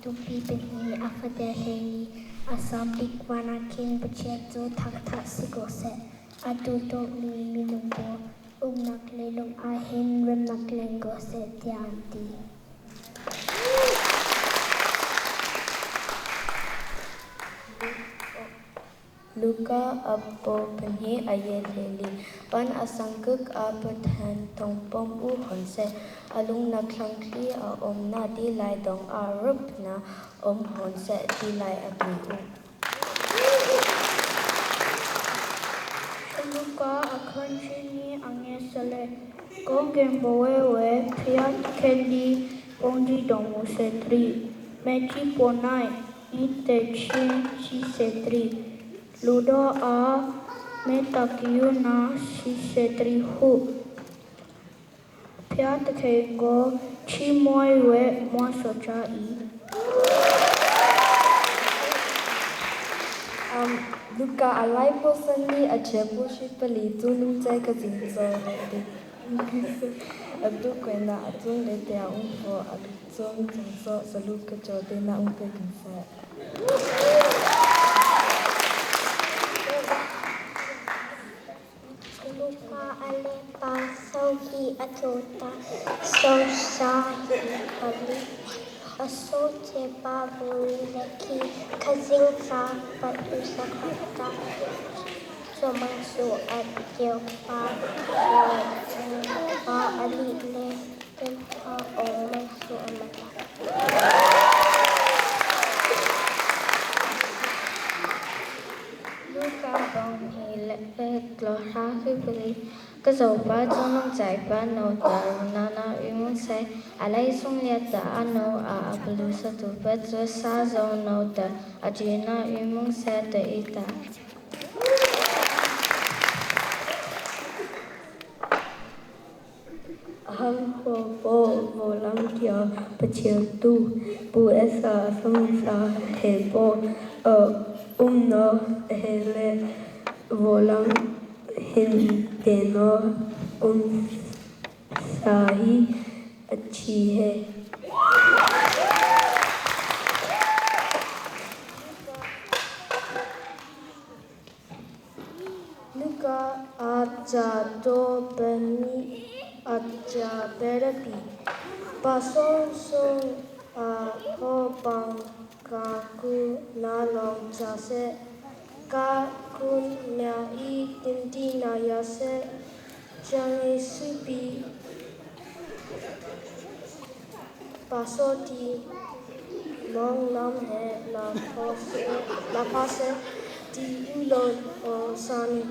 tupi benhi afadehei asambik wana king bachetzo takta sigose atuto mi minumbo ungnak lelong ahin remnak lengose tianti. Luka apo penhi ayeleli pan asangkuk apathan tongpom u honse alung naklangkli a omna di lai dong a rup na honse di lai api u. Luka akanchini angesale kongen bowewe piat kendi ponji domu setri mechi ponai ite chi setri ludo a metakiu na si setri hu piat kengo chi moiwe mo socha I. Luka alai po sani a chepo shipali tunung chai ka zinzo reti. Adu kwena atung lete a umfo atung zinzo sa luka chote na umpe kinsa. Luka alepa sauki atota sausahi pali asote baburi leki kazinka patusakata somasu adyo pa alile tempa omasu amata. Luka bong hi lepe klora kipili kazopa zonong chai pa no tarunana imung sai alai sung liata ano a apalusa tu petro sa zo no ta ajina imung sai ta ita. Hang ho bo volang kia pachil tu bu esa sung sa he bo no hele volang hin deno sahi अच्छी है. Luka aja do beni aja berapi pasong song a ho bang kaku nalong jase ka kun nya I tinti na yase jange supi pasoti mong nam hai la pase di ulon o sani.